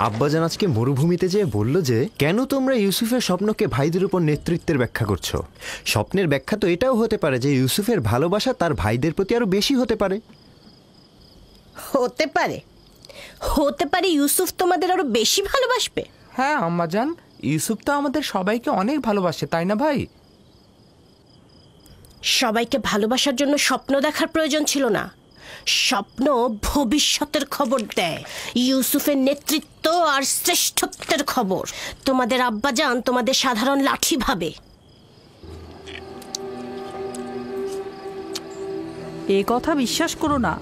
আব্বাজান আজকে মরুভূমিতে যেয়ে বলল যে কেন তোমরা ইউসুফের স্বপ্নকে ভাইদের উপর নেতৃত্বের ব্যাখ্যা করছো। স্বপ্নের ব্যাখ্যা তো এটাও হতে পারে যে ইউসুফের ভালোবাসা তার ভাইদের প্রতি আরো বেশি হতে পারে। হতে পারে, হতে পারে ইউসুফ তোমাদের আরো বেশি ভালোবাসবে। হ্যাঁ আম্মাজান, ইউসুফ তো আমাদের সবাইকে অনেক ভালোবাসে, তাই না ভাই? সবাইকে ভালোবাসার জন্য স্বপ্ন দেখার প্রয়োজন ছিল না। স্বপ্ন ভবিষ্যতের খবর দেয়, ইউসুফের নেতৃত্ব আর শ্রেষ্ঠত্বের খবর। তোমাদের আব্বাজান তোমাদের সাধারণ লাঠি ভাবে। এ কথা বিশ্বাস করো না,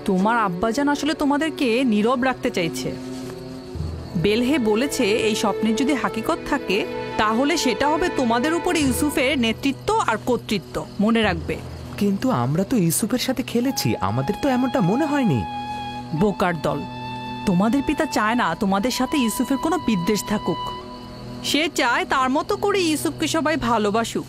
তোমার আব্বাজান আসলে তোমাদেরকে নীরব রাখতে চাইছে। বেলহে বলেছে এই স্বপ্নের যদি হাকিকত থাকে তাহলে সেটা হবে তোমাদের উপর ইউসুফের নেতৃত্ব আর কর্তৃত্ব, মনে রাখবে। কিন্তু আমরা তো ইউসুফের সাথে খেলেছি, আমাদের তো এমনটা মনে হয়নি। বোকার দল, তোমাদের পিতা চায় না তোমাদের সাথে ইউসুফের কোনো বিদ্বেষ থাকুক। সে চায় তার মতো করে ইউসুফকে সবাই ভালোবাসুক।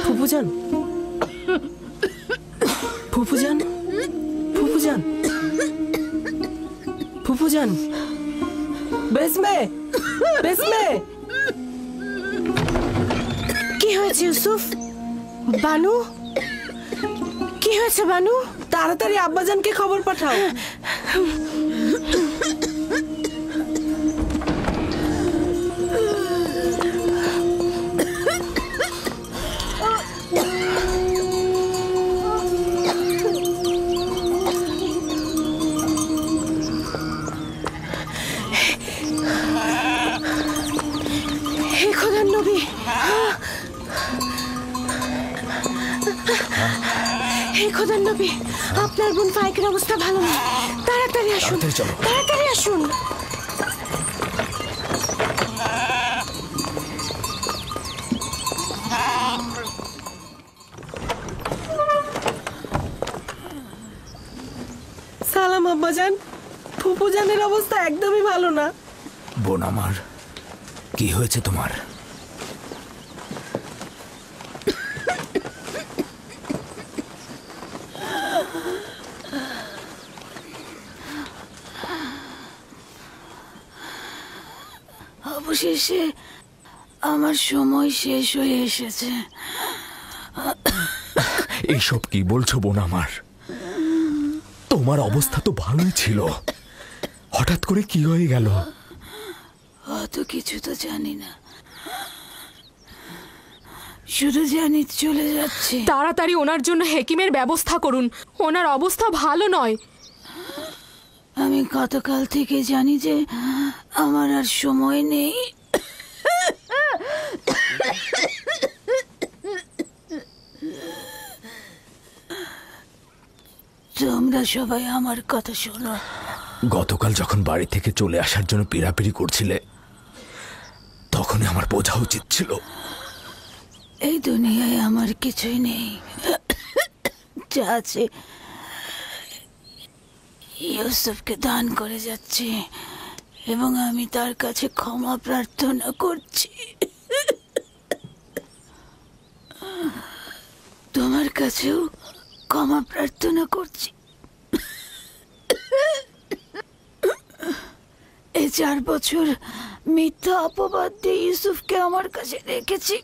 ফুফুজান, ফুফুজান, ফুফুজান, ফুফুজান, বেসমে, বেসমে। কি হয়েছে ইউসুফ? বানু, কি হয়েছে বানু? তাড়াতাড়ি আব্বাজানকে খবর পাঠাও। আপনার বোন ফাইকের অবস্থা ভালো না, তাড়াতাড়ি আসুন, তাড়াতাড়ি আসুন। সালাম আব্বাজান, ফুফুজানের অবস্থা একদমই ভালো না। বোন আমার, কি হয়েছে তোমার? অবশেষে আমার সময় শেষ হয়ে এসেছে। এইসব কি বলছো বোন আমার? তোমার অবস্থা তো ভালোই ছিল, হঠাৎ করে কি হয়ে গেল? অত কিছু তো জানি না, শুধু জানি চলে যাচ্ছে। তাড়াতাড়ি ওনার জন্য হেকিমের ব্যবস্থা করুন, ওনার অবস্থা ভালো নয়। আমি গতকাল থেকে জানি যে আমার আর সময় নেই। তোমরা সবাই আমার কথা শোনো। গতকাল যখন বাড়ি থেকে চলে আসার জন্য পিড়াপিড়ি করছিলে তখনই আমার বোঝা উচিত ছিল। এই দুনিয়ায় আমার কিছুই নেই, যা আছে ইউসুফকে দান করে যাচ্ছি এবং আমি তার কাছে ক্ষমা প্রার্থনা করছি। তোমার কাছেও ক্ষমা প্রার্থনা করছি। এই 4 বছর মিথ্যা অপবাদ দিয়ে ইউসুফকে আমার কাছে রেখেছি।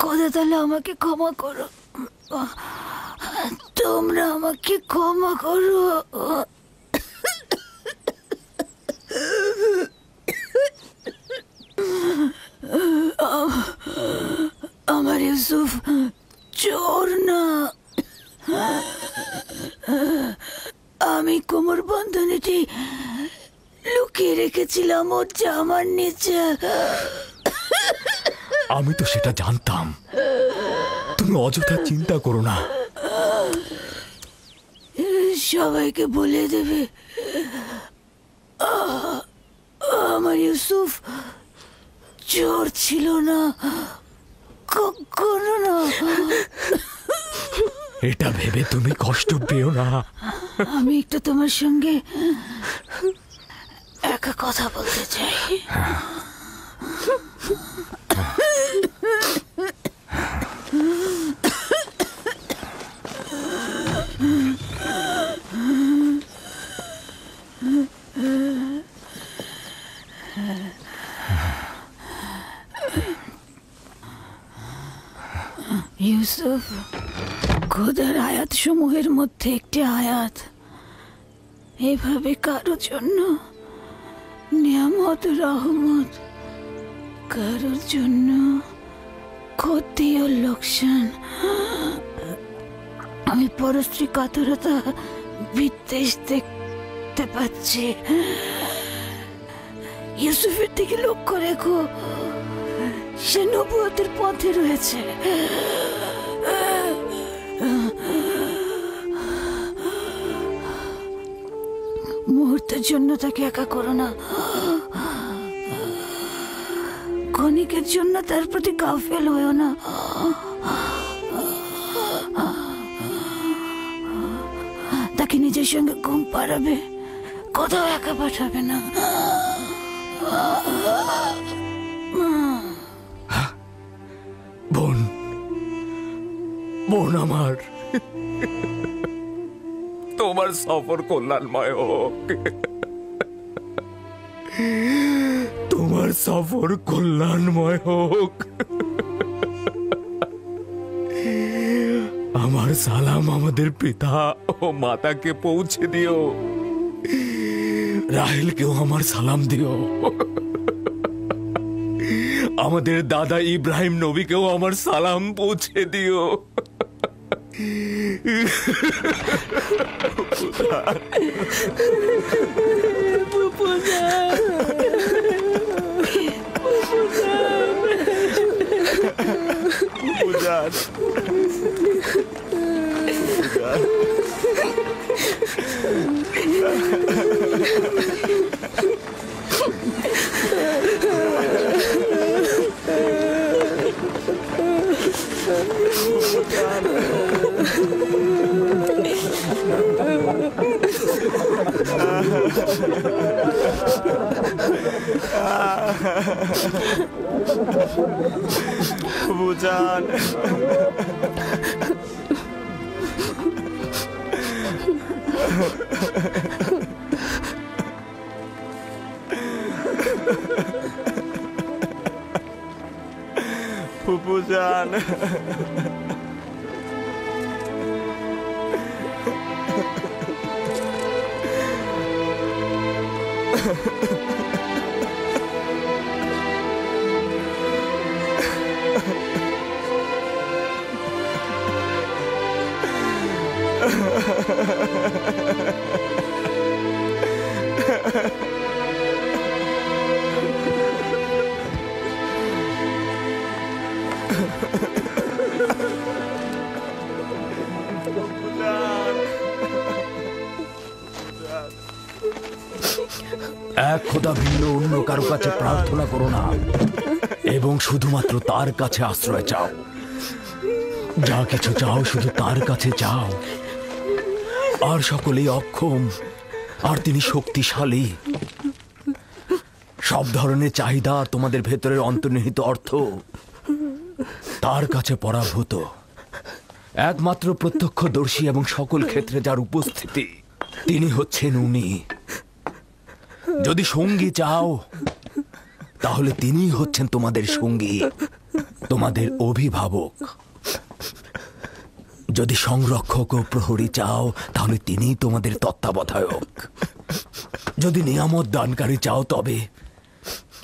খোদা তাআলা আমাকে ক্ষমা করো, তোমরা আমাকে ক্ষমা করো। আমি কোমর বন্ধনীটি লুকিয়ে রেখেছিলাম ওর জামার নিচে। আমি তো সেটা জানতাম। তুমি অযথা চিন্তা করো না। সবাইকে বলে দেবে আমার ইউসুফ চোর ছিল না, কখনো না। এটা ভেবে তুমি কষ্ট পেও না। আমি একটু তোমার সঙ্গে একা কথা বলতে চাই। ইউসুফ, খোদার আয়াত সমূহের মধ্যে একটি আয়াত, এভাবে কারোর জন্য নিয়ামত রহমত, কারোর জন্য ক্ষতি ও লোকসান। আমি পরশ্রী কাতরতা বিদ্বেষ দেখতে পাচ্ছি। ইউসুফের দিকে লক্ষ্য রেখো, সে নবুয়তের পথে রয়েছে। মুহূর্তের জন্য তাকে একা করো না। ক্ষণিকের জন্য তার প্রতি গাফেল হয়েও না। তাকে নিজের সঙ্গে ঘুম পাড়াবে, কোথাও একা পাঠাবে না। বোন, বোন আমার, তোমার সফর কল্যাণময় হোক। তোমার সফর কল্যাণময় হোক। আমার সালাম আমাদের পিতা ও মাতাকে পৌঁছে দিও। রাহেলকেও আমার সালাম দিও। আমাদের দাদা ইব্রাহিম নবীকেও আমার সালাম পৌঁছে দিও। বুঝান ফুপুজান, এক খোদা ভিন্ন অন্য কারো কাছে প্রার্থনা করো না এবং শুধুমাত্র তার কাছে আশ্রয় চাও। যা কিছু চাও শুধু তার কাছে চাও। আর সকলেই অক্ষম, আর তিনি শক্তিশালী। সব ধরনের চাহিদা আর তোমাদের ভেতরের অন্তর্নিহিত অর্থ তার কাছে পরাভূত। একমাত্র প্রত্যক্ষদর্শী এবং সকল ক্ষেত্রে যার উপস্থিতি, তিনি হচ্ছেন উনি। যদি সঙ্গী চাও তাহলে তিনিই হচ্ছেন তোমাদের সঙ্গী, তোমাদের অভিভাবক। যদি সংরক্ষক ও প্রহরী চাও তাহলে তিনিই তোমাদের তত্ত্বাবধায়ক। যদি নিয়ামত দানকারী চাও তবে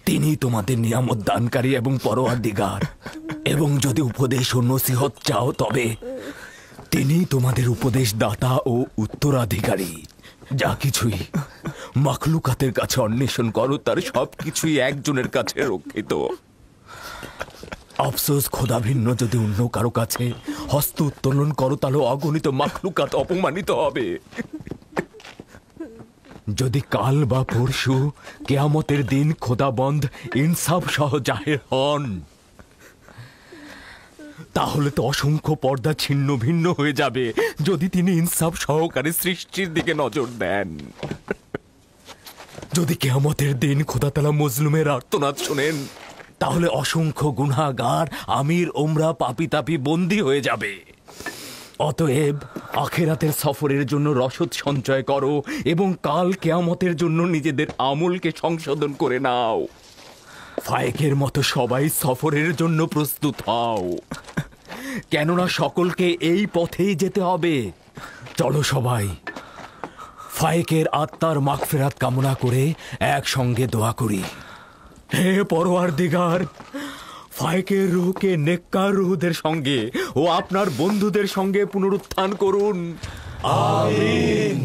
তিনিই তোমাদের নিয়ামত দানকারী এবং পরওয়ারদিগার। এবং যদি উপদেশ ও নসিহত চাও তবে তিনিই তোমাদের উপদেশ দাতা ও উত্তরাধিকারী। যা কিছুই মাখলুকাতের কাছে অন্বেষণ করো, তার সবকিছুই একজনের কাছে রক্ষিত। আফসোস, খোদা ভিন্ন যদি অন্য কারো কাছে হস্ত উত্তোলন করো, তাহলে অগণিত মাখলুকাত অপমানিত হবে। যদি কাল বা পরশু কেয়ামতের দিন খোদাবন্ধ ইনসাফ সহ জাহের হন, তাহলে তো অসংখ্য পর্দা ছিন্ন ভিন্ন হয়ে যাবে যদি তিনি ইনসাফ সহকারে সৃষ্টির দিকে নজর দেন। যদি কেয়ামতের দিন খোদা তাআলা মজলুমের আর্তনাদ শোনেন, তাহলে অসংখ্য গুনাহগার আমির ওমরা পাপি তাপি বন্দী হয়ে যাবে। অতএব আখেরাতের সফরের জন্য রসদ সঞ্চয় করো এবং কাল কেয়ামতের জন্য নিজেদের আমলকে সংশোধন করে নাও। ফায়েকের মতো সবাই সফরের জন্য প্রস্তুত হও, কেননা সকলকে এই পথেই যেতে হবে। চলো সবাই ফায়েকের আত্মার মাগফিরাত কামনা করে একসঙ্গে দোয়া করি। হে পরওয়ারদিগার, ফায়েকের রূহকে নেককার রূহদের সঙ্গে ও আপনার বন্ধুদের সঙ্গে পুনরুত্থান করুন। আমিন।